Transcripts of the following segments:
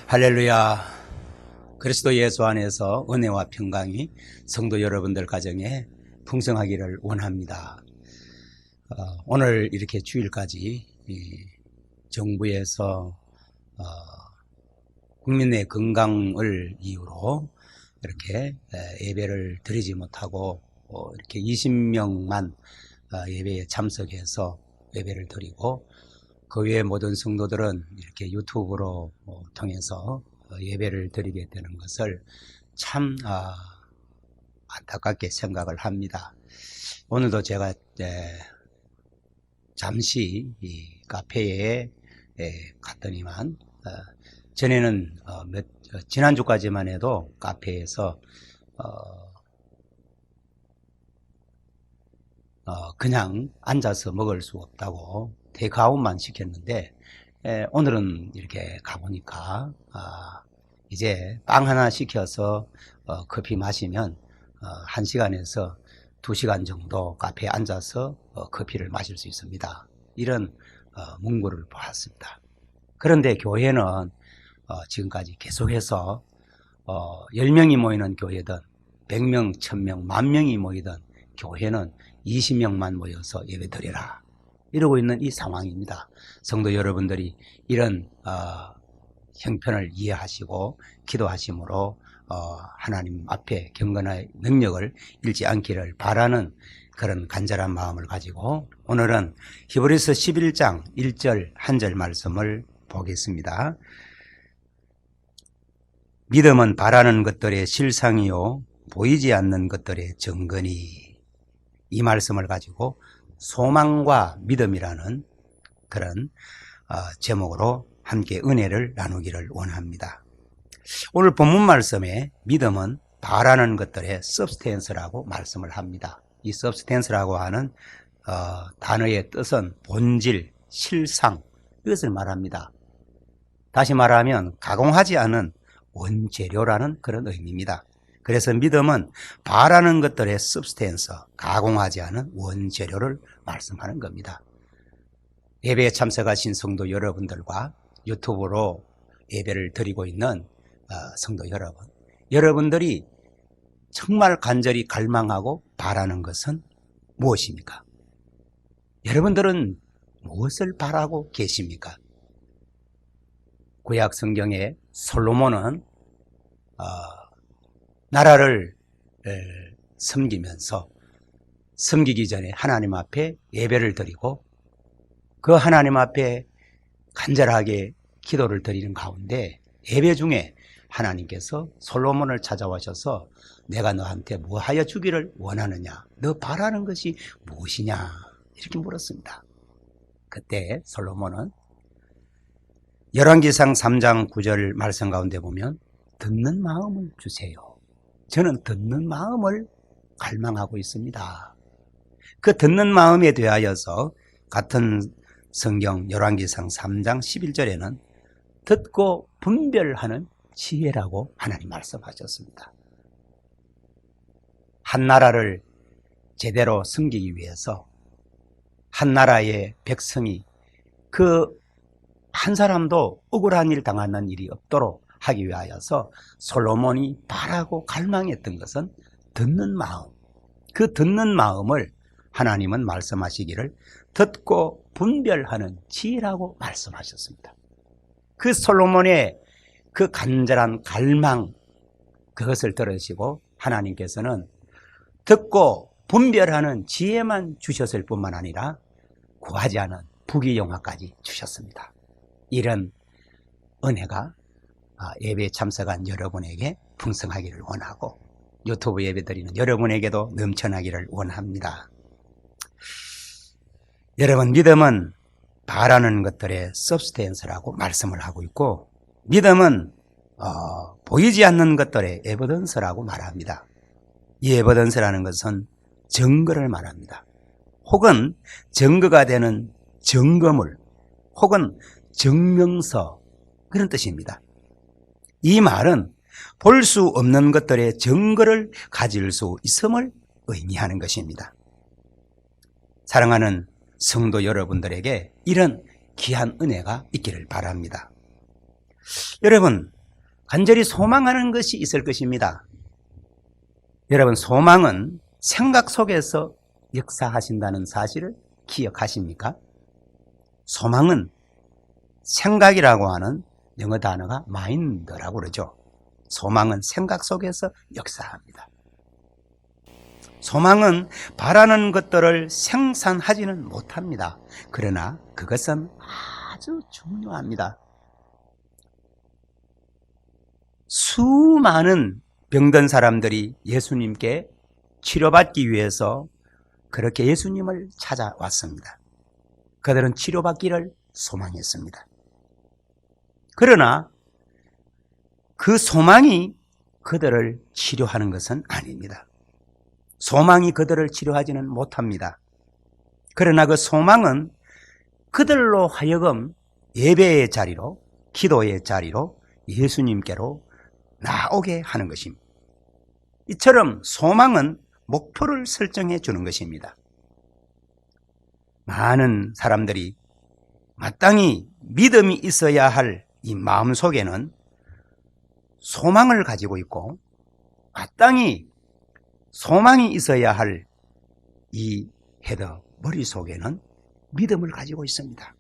할렐루야. 그리스도 예수 안에서 은혜와 평강이 성도 여러분들 가정에 풍성하기를 원합니다. 오늘 이렇게 주일까지 정부에서 국민의 건강을 이유로 이렇게 예배를 드리지 못하고 이렇게 20명만 예배에 참석해서 예배를 드리고 그 외에 모든 성도들은 이렇게 유튜브로 통해서 예배를 드리게 되는 것을 참 안타깝게 생각을 합니다. 오늘도 제가 잠시 이 카페에 갔더니만 전에는 지난주까지만 해도 카페에서 그냥 앉아서 먹을 수 없다고 테이크아웃만 시켰는데 오늘은 이렇게 가보니까 이제 빵 하나 시켜서 커피 마시면 1시간에서 2시간 정도 카페에 앉아서 커피를 마실 수 있습니다. 이런 문구를 보았습니다. 그런데 교회는 지금까지 계속해서 10명이 모이는 교회든 100명, 1000명, 10,000명이 모이든 교회는 20명만 모여서 예배드리라 이러고 있는 이 상황입니다. 성도 여러분들이 이런 형편을 이해하시고 기도하심으로 하나님 앞에 경건의 능력을 잃지 않기를 바라는 그런 간절한 마음을 가지고 오늘은 히브리서 11장 1절 한 절 말씀을 보겠습니다. 믿음은 바라는 것들의 실상이요 보이지 않는 것들의 증거니. 이 말씀을 가지고 소망과 믿음이라는 그런 제목으로 함께 은혜를 나누기를 원합니다. 오늘 본문 말씀에 믿음은 바라는 것들의 substance라고 말씀을 합니다. 이 substance라고 하는 단어의 뜻은 본질, 실상 이것을 말합니다. 다시 말하면 가공하지 않은 원재료라는 그런 의미입니다. 그래서 믿음은 바라는 것들의 substance, 가공하지 않은 원재료를 말씀하는 겁니다. 예배에 참석하신 성도 여러분들과 유튜브로 예배를 드리고 있는 성도 여러분, 여러분들이 정말 간절히 갈망하고 바라는 것은 무엇입니까? 여러분들은 무엇을 바라고 계십니까? 구약 성경에 솔로몬은 나라를 섬기면서 섬기기 전에 하나님 앞에 예배를 드리고 그 하나님 앞에 간절하게 기도를 드리는 가운데 예배 중에 하나님께서 솔로몬을 찾아오셔서 내가 너한테 뭐 하여 주기를 원하느냐? 너 바라는 것이 무엇이냐? 이렇게 물었습니다. 그때 솔로몬은 열왕기상 3장 9절 말씀 가운데 보면 듣는 마음을 주세요. 저는 듣는 마음을 갈망하고 있습니다. 그 듣는 마음에 대하여서 같은 성경 열왕기상 3장 11절에는 듣고 분별하는 지혜라고 하나님 말씀하셨습니다. 한 나라를 제대로 섬기기 위해서 한 나라의 백성이 그 한 사람도 억울한 일 당하는 일이 없도록 하기 위하여서 솔로몬이 바라고 갈망했던 것은 듣는 마음. 그 듣는 마음을 하나님은 말씀하시기를 듣고 분별하는 지혜라고 말씀하셨습니다. 그 솔로몬의 그 간절한 갈망, 그것을 들으시고 하나님께서는 듣고 분별하는 지혜만 주셨을 뿐만 아니라 구하지 않은 부귀영화까지 주셨습니다. 이런 은혜가 예배에 참석한 여러분에게 풍성하기를 원하고 유튜브 예배 드리는 여러분에게도 넘쳐나기를 원합니다. 여러분, 믿음은 바라는 것들의 substance라고 말씀을 하고 있고 믿음은 보이지 않는 것들의 evidence라고 말합니다. 이 evidence라는 것은 증거를 말합니다. 혹은 증거가 되는 증거물 혹은 증명서 그런 뜻입니다. 이 말은 볼 수 없는 것들의 증거를 가질 수 있음을 의미하는 것입니다. 사랑하는 성도 여러분들에게 이런 귀한 은혜가 있기를 바랍니다. 여러분, 간절히 소망하는 것이 있을 것입니다. 여러분, 소망은 생각 속에서 역사하신다는 사실을 기억하십니까? 소망은 생각이라고 하는 영어 단어가 마인드라고 그러죠. 소망은 생각 속에서 역사합니다. 소망은 바라는 것들을 생산하지는 못합니다. 그러나 그것은 아주 중요합니다. 수많은 병든 사람들이 예수님께 치료받기 위해서 그렇게 예수님을 찾아왔습니다. 그들은 치료받기를 소망했습니다. 그러나 그 소망이 그들을 치료하는 것은 아닙니다. 소망이 그들을 치료하지는 못합니다. 그러나 그 소망은 그들로 하여금 예배의 자리로, 기도의 자리로 예수님께로 나오게 하는 것입니다. 이처럼 소망은 목표를 설정해 주는 것입니다. 많은 사람들이 마땅히 믿음이 있어야 할 이 마음 속에는 소망을 가지고 있고, 마땅히 소망이 있어야 할 이 헤더 머릿속에는 믿음을 가지고 있습니다.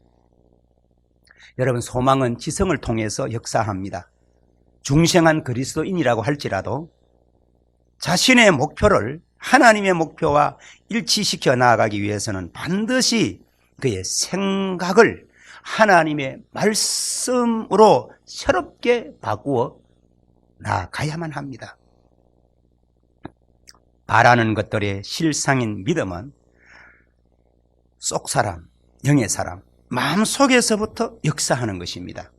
여러분, 소망은 지성을 통해서 역사합니다. 중생한 그리스도인이라고 할지라도 자신의 목표를 하나님의 목표와 일치시켜 나아가기 위해서는 반드시 그의 생각을 하나님의 말씀으로 새롭게 바꾸어 나아가야만 합니다. 바라는 것들의 실상인 믿음은 속사람, 영의 사람, 마음속에서부터 역사하는 것입니다.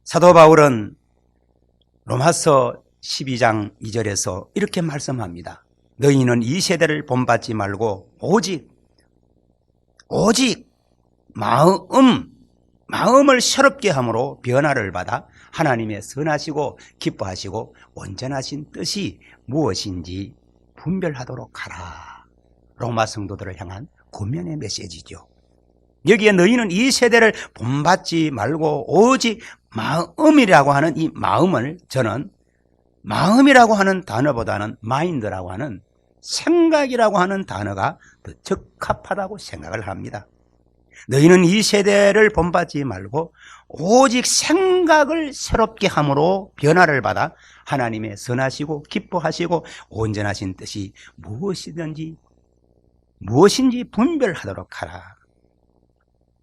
사도 바울은 로마서 12장 2절에서 이렇게 말씀합니다. 너희는 이 세대를 본받지 말고 오직 마음을 새롭게 함으로 변화를 받아 하나님의 선하시고 기뻐하시고 온전하신 뜻이 무엇인지 분별하도록 하라. 로마 성도들을 향한 권면의 메시지죠. 여기에 너희는 이 세대를 본받지 말고 오직 마음이라고 하는 이 마음을 저는 마음이라고 하는 단어보다는 마인드라고 하는 생각이라고 하는 단어가 더 적합하다고 생각을 합니다. 너희는 이 세대를 본받지 말고 오직 생각을 새롭게 함으로 변화를 받아 하나님의 선하시고 기뻐하시고 온전하신 뜻이 무엇인지 분별하도록 하라.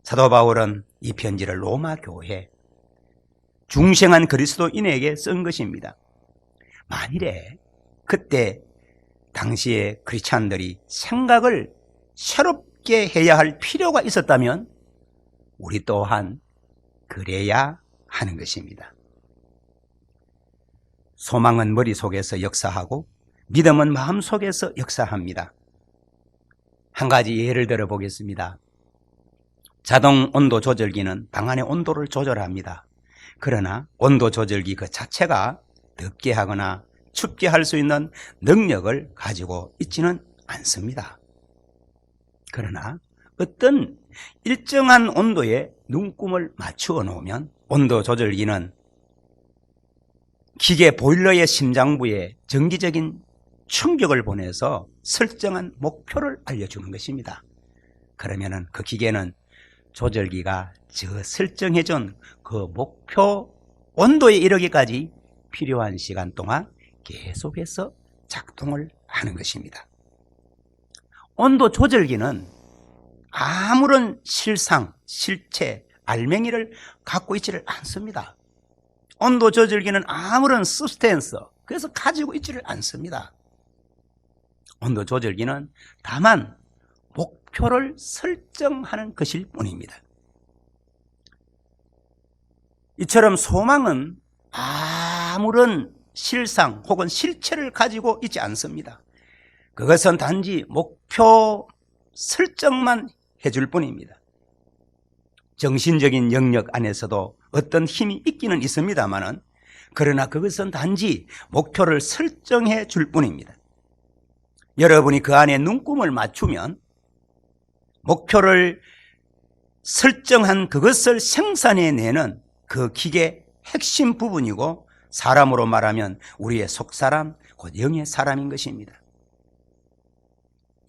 사도 바울은 이 편지를 로마 교회 중생한 그리스도인에게 쓴 것입니다. 만일에 그때 당시에 크리스찬들이 생각을 새롭게 해야 할 필요가 있었다면 우리 또한 그래야 하는 것입니다. 소망은 머릿속에서 역사하고 믿음은 마음속에서 역사합니다. 한 가지 예를 들어 보겠습니다. 자동 온도 조절기는 방 안의 온도를 조절합니다. 그러나 온도 조절기 그 자체가 덥게 하거나 춥게 할 수 있는 능력을 가지고 있지는 않습니다. 그러나 어떤 일정한 온도에 눈금을 맞추어 놓으면 온도 조절기는 기계 보일러의 심장부에 정기적인 충격을 보내서 설정한 목표를 알려주는 것입니다. 그러면은 그 기계는 조절기가 저 설정해준 그 목표 온도에 이르기까지 필요한 시간 동안 계속해서 작동을 하는 것입니다. 온도 조절기는 아무런 실상, 실체, 알맹이를 갖고 있지를 않습니다. 온도 조절기는 아무런 substance, 그래서 가지고 있지를 않습니다. 온도 조절기는 다만 목표를 설정하는 것일 뿐입니다. 이처럼 소망은 아무런 실상 혹은 실체를 가지고 있지 않습니다. 그것은 단지 목표 설정만 해줄 뿐입니다. 정신적인 영역 안에서도 어떤 힘이 있기는 있습니다만은, 그러나 그것은 단지 목표를 설정해 줄 뿐입니다. 여러분이 그 안에 눈금을 맞추면 목표를 설정한 그것을 생산해내는 그 기계 핵심 부분이고 사람으로 말하면 우리의 속사람, 곧 영의 사람인 것입니다.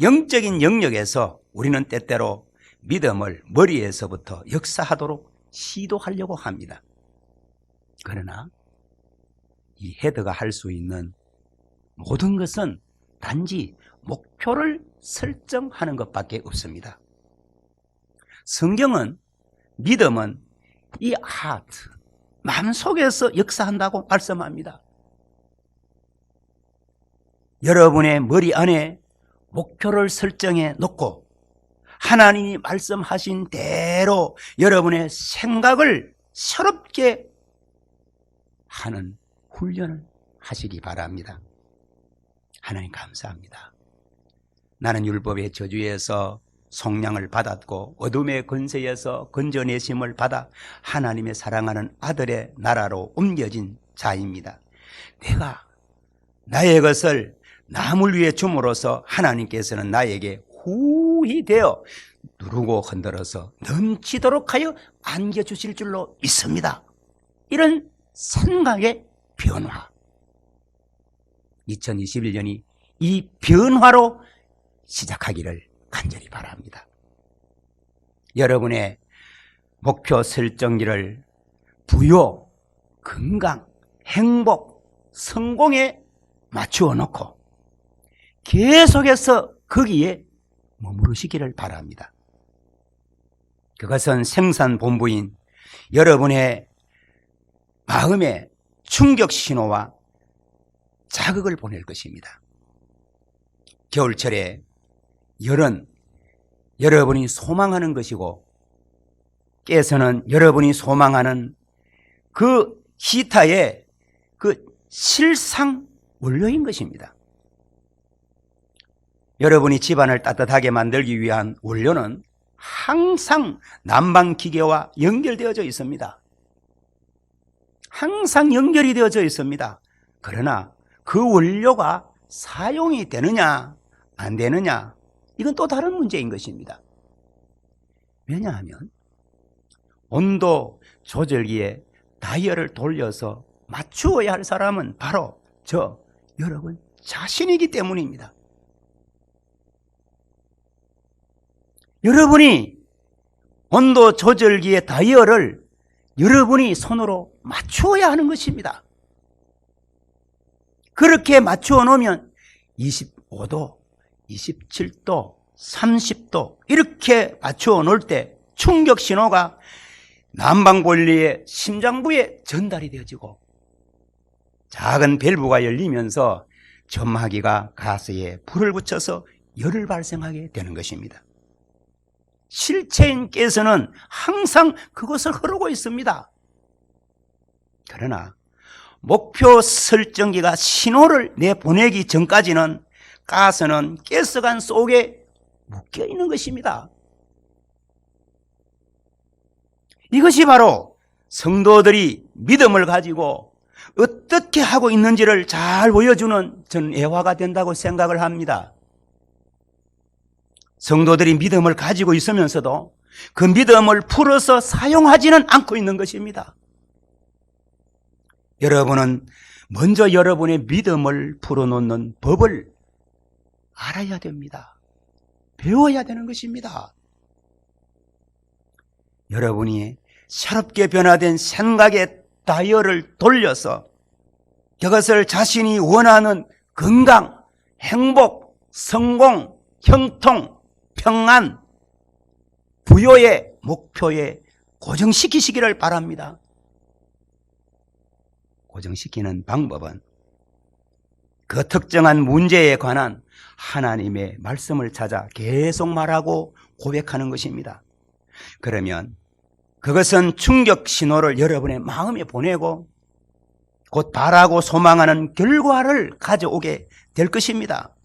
영적인 영역에서 우리는 때때로 믿음을 머리에서부터 역사하도록 시도하려고 합니다. 그러나 이 헤드가 할 수 있는 모든 것은 단지 목표를 설정하는 것밖에 없습니다. 성경은 믿음은 이 하트, 마음속에서 역사한다고 말씀합니다. 여러분의 머리 안에 목표를 설정해 놓고 하나님이 말씀하신 대로 여러분의 생각을 새롭게 하는 훈련을 하시기 바랍니다. 하나님 감사합니다. 나는 율법의 저주에서 속량을 받았고 어둠의 권세에서 건져내심을 받아 하나님의 사랑하는 아들의 나라로 옮겨진 자입니다. 내가 나의 것을 남을 위해 줌으로써 하나님께서는 나에게 후히 되어 누르고 흔들어서 넘치도록 하여 안겨주실 줄로 믿습니다. 이런 생각의 변화, 2021년이 이 변화로 시작하기를 간절히 바랍니다. 여러분의 목표 설정기를 부요, 건강, 행복, 성공에 맞추어 놓고 계속해서 거기에 머무르시기를 바랍니다. 그것은 생산본부인 여러분의 마음에 충격 신호와 자극을 보낼 것입니다. 겨울철에 열은 여러분이 소망하는 것이고 깨서는 여러분이 소망하는 그 히타의 그 실상 원료인 것입니다. 여러분이 집안을 따뜻하게 만들기 위한 원료는 항상 난방기계와 연결되어져 있습니다. 항상 연결이 되어져 있습니다. 그러나 그 원료가 사용이 되느냐 안 되느냐, 이건 또 다른 문제인 것입니다. 왜냐하면 온도 조절기에 다이얼을 돌려서 맞추어야 할 사람은 바로 여러분 자신이기 때문입니다. 여러분이 온도 조절기의 다이얼을 여러분이 손으로 맞추어야 하는 것입니다. 그렇게 맞추어 놓으면 25도, 27도, 30도 이렇게 맞추어 놓을 때 충격 신호가 난방본리의 심장부에 전달이 되어지고 작은 밸브가 열리면서 점화기가 가스에 불을 붙여서 열을 발생하게 되는 것입니다. 실체인께서는 항상 그것을 흐르고 있습니다. 그러나 목표 설정기가 신호를 내보내기 전까지는 가스는 가스관 속에 묶여 있는 것입니다. 이것이 바로 성도들이 믿음을 가지고 어떻게 하고 있는지를 잘 보여주는 저는 애화가 된다고 생각을 합니다. 성도들이 믿음을 가지고 있으면서도 그 믿음을 풀어서 사용하지는 않고 있는 것입니다. 여러분은 먼저 여러분의 믿음을 풀어놓는 법을 알아야 됩니다. 배워야 되는 것입니다. 여러분이 새롭게 변화된 생각의 다이얼을 돌려서 그것을 자신이 원하는 건강, 행복, 성공, 형통, 평안, 부요의 목표에 고정시키시기를 바랍니다. 고정시키는 방법은 그 특정한 문제에 관한 하나님의 말씀을 찾아 계속 말하고 고백하는 것입니다. 그러면 그것은 충격 신호를 여러분의 마음에 보내고 곧 바라고 소망하는 결과를 가져오게 될 것입니다.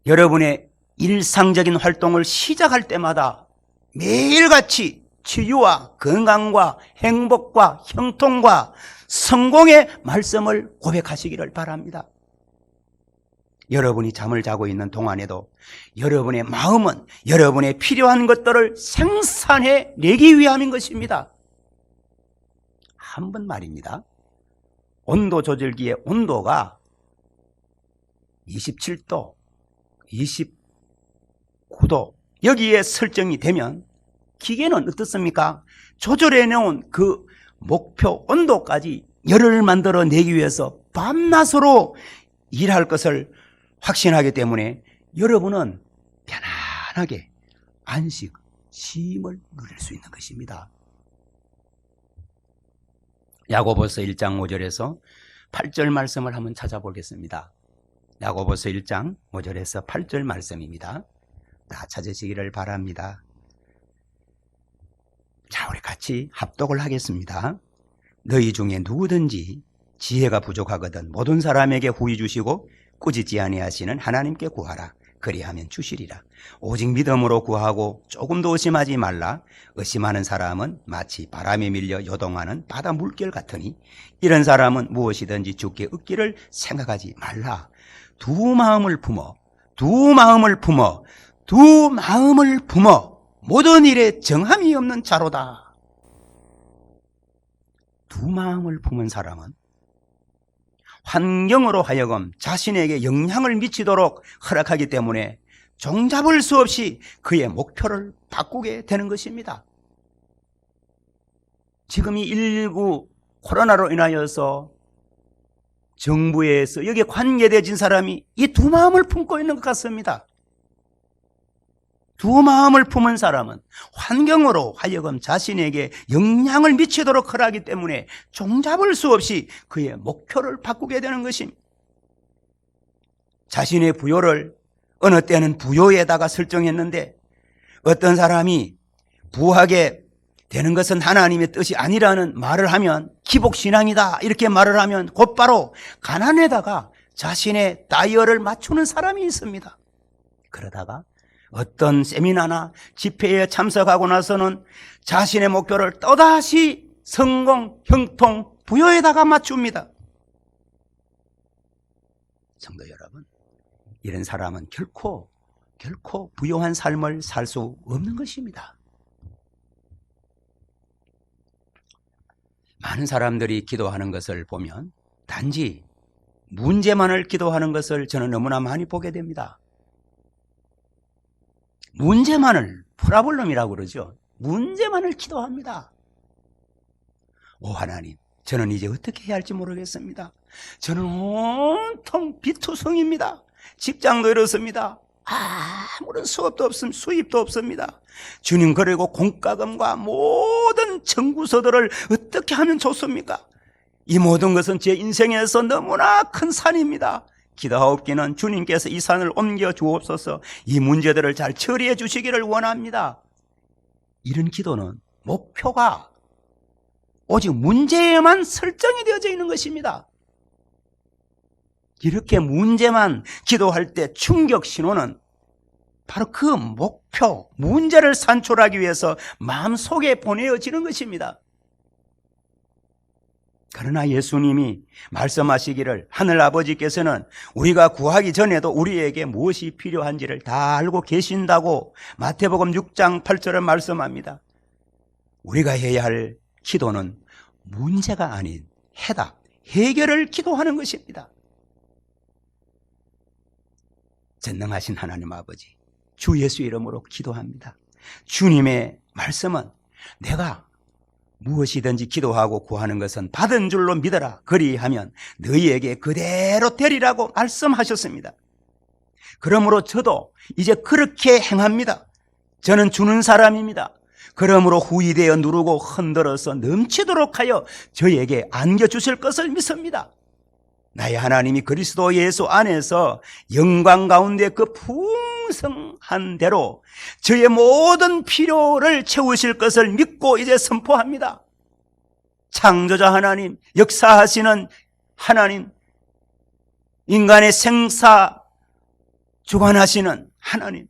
여러분의 일상적인 활동을 시작할 때마다 매일같이 치유와 건강과 행복과 형통과 성공의 말씀을 고백하시기를 바랍니다. 여러분이 잠을 자고 있는 동안에도 여러분의 마음은 여러분의 필요한 것들을 생산해 내기 위함인 것입니다. 한 번 말입니다. 온도 조절기의 온도가 27도, 29도 여기에 설정이 되면 기계는 어떻습니까? 조절해 놓은 그 목표 온도까지 열을 만들어내기 위해서 밤낮으로 일할 것을 확신하기 때문에 여러분은 편안하게 안식, 쉼을 누릴 수 있는 것입니다. 야고보서 1장 5절에서 8절 말씀을 한번 찾아보겠습니다. 야고보서 1장 5절에서 8절 말씀입니다. 다 찾으시기를 바랍니다. 자, 우리 같이 합독을 하겠습니다. 너희 중에 누구든지 지혜가 부족하거든 모든 사람에게 후히 주시고 꾸짖지 아니하시는 하나님께 구하라. 그리하면 주시리라. 오직 믿음으로 구하고 조금도 의심하지 말라. 의심하는 사람은 마치 바람에 밀려 요동하는 바다 물결 같으니 이런 사람은 무엇이든지 주께 얻기를 생각하지 말라. 두 마음을 품어 모든 일에 정함이 없는 자로다. 두 마음을 품은 사람은 환경으로 하여금 자신에게 영향을 미치도록 허락하기 때문에 종잡을 수 없이 그의 목표를 바꾸게 되는 것입니다. 지금 이 119 코로나로 인하여서 정부에서 여기에 관계되어진 사람이 이 두 마음을 품고 있는 것 같습니다. 두 마음을 품은 사람은 환경으로 하여금 자신에게 영향을 미치도록 하기 때문에 종잡을 수 없이 그의 목표를 바꾸게 되는 것입니다. 자신의 부요를 어느 때는 부요에다가 설정했는데 어떤 사람이 부하게 되는 것은 하나님의 뜻이 아니라는 말을 하면 기복신앙이다 이렇게 말을 하면 곧바로 가난에다가 자신의 다이어를 맞추는 사람이 있습니다. 그러다가 어떤 세미나나 집회에 참석하고 나서는 자신의 목표를 또다시 성공, 형통, 부여에다가 맞춥니다. 성도 여러분, 이런 사람은 결코 부요한 삶을 살 수 없는 것입니다. 많은 사람들이 기도하는 것을 보면 단지 문제만을 기도하는 것을 저는 너무나 많이 보게 됩니다. 문제만을 프라블럼이라고 그러죠. 문제만을 기도합니다. 오 하나님, 저는 이제 어떻게 해야 할지 모르겠습니다. 저는 온통 비투성입니다. 직장도 이렇습니다. 아무런 수입도 없습니다. 주님, 그리고 공과금과 모든 청구서들을 어떻게 하면 좋습니까? 이 모든 것은 제 인생에서 너무나 큰 산입니다. 기도하옵기는 주님께서 이 산을 옮겨 주옵소서. 이 문제들을 잘 처리해 주시기를 원합니다. 이런 기도는 목표가 오직 문제에만 설정이 되어져 있는 것입니다. 이렇게 문제만 기도할 때 충격 신호는 바로 그 목표, 문제를 산출하기 위해서 마음속에 보내어지는 것입니다. 그러나 예수님이 말씀하시기를 하늘아버지께서는 우리가 구하기 전에도 우리에게 무엇이 필요한지를 다 알고 계신다고 마태복음 6장 8절을 말씀합니다. 우리가 해야 할 기도는 문제가 아닌 해답, 해결을 기도하는 것입니다. 전능하신 하나님 아버지, 주 예수 이름으로 기도합니다. 주님의 말씀은 내가 무엇이든지 기도하고 구하는 것은 받은 줄로 믿어라. 그리하면 너희에게 그대로 되리라고 말씀하셨습니다. 그러므로 저도 이제 그렇게 행합니다. 저는 주는 사람입니다. 그러므로 후이되어 누르고 흔들어서 넘치도록 하여 저에게 안겨주실 것을 믿습니다. 나의 하나님이 그리스도 예수 안에서 영광 가운데 그 풍성한 대로 저의 모든 필요를 채우실 것을 믿고 이제 선포합니다. 창조자 하나님, 역사하시는 하나님, 인간의 생사 주관하시는 하나님,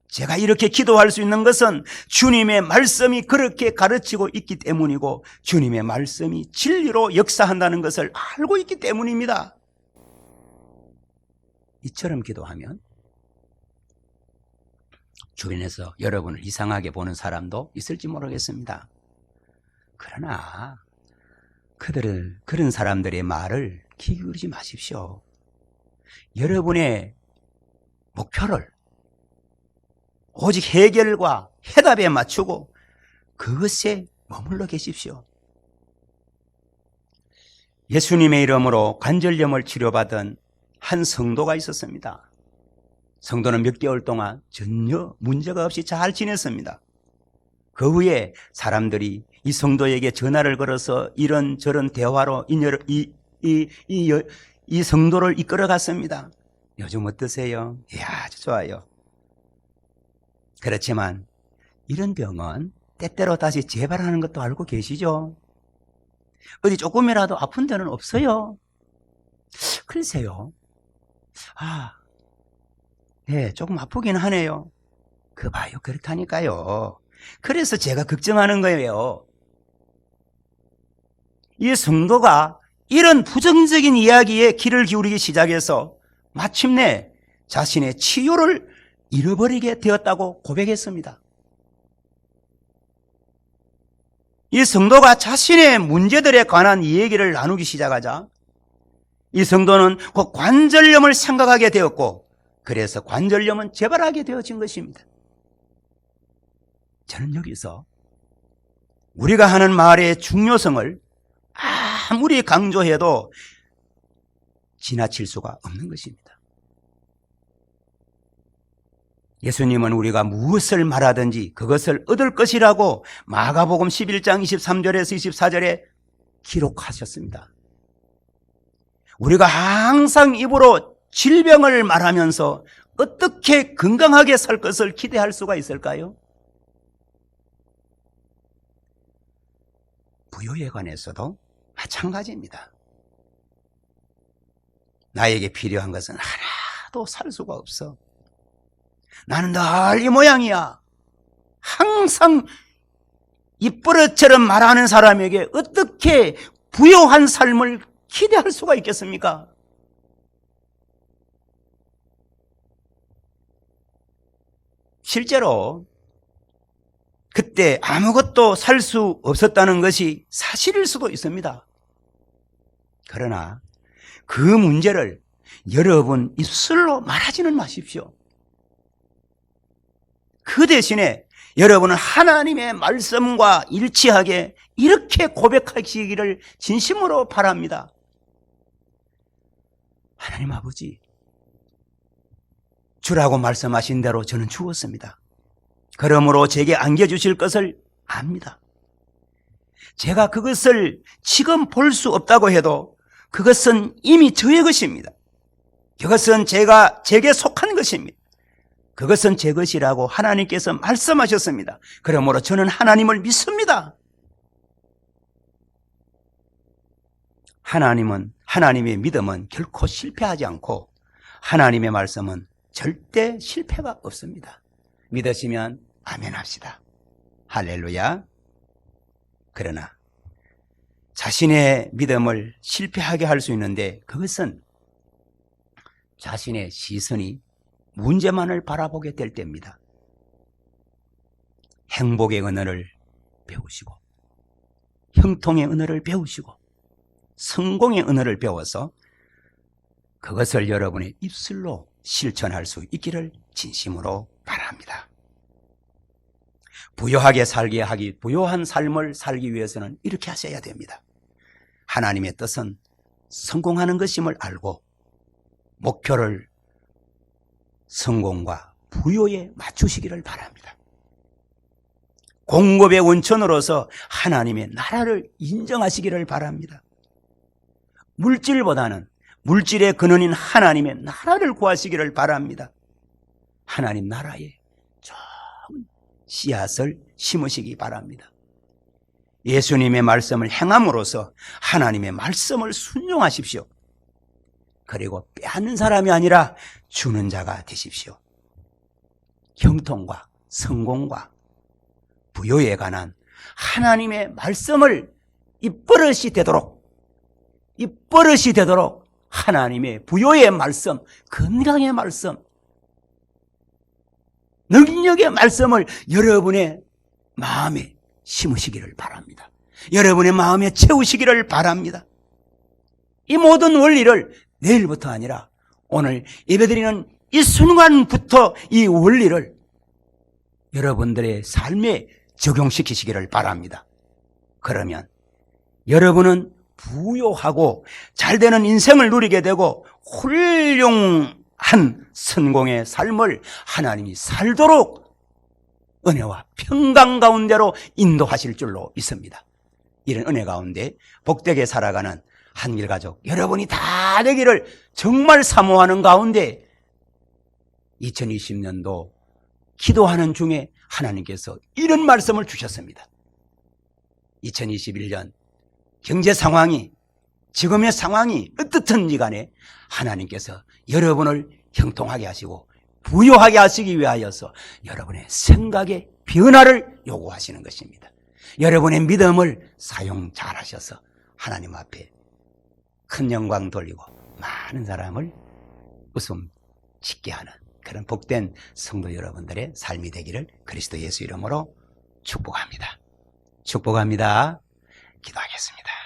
제가 이렇게 기도할 수 있는 것은 주님의 말씀이 그렇게 가르치고 있기 때문이고 주님의 말씀이 진리로 역사한다는 것을 알고 있기 때문입니다. 이처럼 기도하면 주변에서 여러분을 이상하게 보는 사람도 있을지 모르겠습니다. 그러나 그런 사람들의 말을 귀 기울이지 마십시오. 여러분의 목표를 오직 해결과 해답에 맞추고 그것에 머물러 계십시오. 예수님의 이름으로 관절염을 치료받은 한 성도가 있었습니다. 성도는 몇 개월 동안 전혀 문제가 없이 잘 지냈습니다. 그 후에 사람들이 이 성도에게 전화를 걸어서 이런저런 대화로 이 성도를 이끌어 갔습니다. 요즘 어떠세요? 아주 좋아요. 그렇지만 이런 병은 때때로 다시 재발하는 것도 알고 계시죠? 어디 조금이라도 아픈 데는 없어요? 글쎄요. 조금 아프긴 하네요. 그 봐요. 그렇다니까요. 그래서 제가 걱정하는 거예요. 이 성도가 이런 부정적인 이야기에 귀를 기울이기 시작해서 마침내 자신의 치유를 잃어버리게 되었다고 고백했습니다. 이 성도가 자신의 문제들에 관한 이야기를 나누기 시작하자 이 성도는 그 관절염을 생각하게 되었고 그래서 관절염은 재발하게 되어진 것입니다. 저는 여기서 우리가 하는 말의 중요성을 아무리 강조해도 지나칠 수가 없는 것입니다. 예수님은 우리가 무엇을 말하든지 그것을 얻을 것이라고 마가복음 11장 23절에서 24절에 기록하셨습니다. 우리가 항상 입으로 질병을 말하면서 어떻게 건강하게 살 것을 기대할 수가 있을까요? 부요에 관해서도 마찬가지입니다. 나에게 필요한 것은 하나도 살 수가 없어. 나는 늘 이 모양이야. 항상 입버릇처럼 말하는 사람에게 어떻게 부요한 삶을 기대할 수가 있겠습니까? 실제로 그때 아무것도 살 수 없었다는 것이 사실일 수도 있습니다. 그러나 그 문제를 여러분 입술로 말하지는 마십시오. 그 대신에 여러분은 하나님의 말씀과 일치하게 이렇게 고백하시기를 진심으로 바랍니다. 하나님 아버지, 주라고 말씀하신 대로 저는 죽었습니다. 그러므로 제게 안겨주실 것을 압니다. 제가 그것을 지금 볼 수 없다고 해도 그것은 이미 저의 것입니다. 그것은 제게 속한 것입니다. 그것은 제 것이라고 하나님께서 말씀하셨습니다. 그러므로 저는 하나님을 믿습니다. 하나님의 믿음은 결코 실패하지 않고 하나님의 말씀은 절대 실패가 없습니다. 믿으시면 아멘 합시다. 할렐루야. 그러나 자신의 믿음을 실패하게 할 수 있는데 그것은 자신의 시선이 문제만을 바라보게 될 때입니다. 행복의 언어를 배우시고 형통의 언어를 배우시고 성공의 언어를 배워서 그것을 여러분의 입술로 실천할 수 있기를 진심으로 바랍니다. 부요한 삶을 살기 위해서는 이렇게 하셔야 됩니다. 하나님의 뜻은 성공하는 것임을 알고 목표를 성공과 부요에 맞추시기를 바랍니다. 공급의 원천으로서 하나님의 나라를 인정하시기를 바랍니다. 물질의 근원인 하나님의 나라를 구하시기를 바랍니다. 하나님 나라에 좋은 씨앗을 심으시기 바랍니다. 예수님의 말씀을 행함으로써 하나님의 말씀을 순종하십시오. 그리고 빼앗는 사람이 아니라 주는 자가 되십시오. 형통과 성공과 부요에 관한 하나님의 말씀을 입버릇이 되도록 하나님의 부요의 말씀, 건강의 말씀, 능력의 말씀을 여러분의 마음에 심으시기를 바랍니다. 여러분의 마음에 채우시기를 바랍니다. 이 모든 원리를 내일부터 아니라 오늘 예배드리는 이 순간부터 이 원리를 여러분들의 삶에 적용시키시기를 바랍니다. 그러면 여러분은 부요하고 잘되는 인생을 누리게 되고 훌륭한 성공의 삶을 하나님이 살도록 은혜와 평강 가운데로 인도하실 줄로 믿습니다. 이런 은혜 가운데 복되게 살아가는 한길가족 여러분이 다 되기를 정말 사모하는 가운데 2020년도 기도하는 중에 하나님께서 이런 말씀을 주셨습니다. 2021년 경제 상황이, 지금의 상황이 어떻든지 간에 하나님께서 여러분을 형통하게 하시고 부유하게 하시기 위하여서 여러분의 생각의 변화를 요구하시는 것입니다. 여러분의 믿음을 사용 잘 하셔서 하나님 앞에 큰 영광 돌리고 많은 사람을 웃음 짓게 하는 그런 복된 성도 여러분들의 삶이 되기를 그리스도 예수 이름으로 축복합니다. 축복합니다. 기도하겠습니다.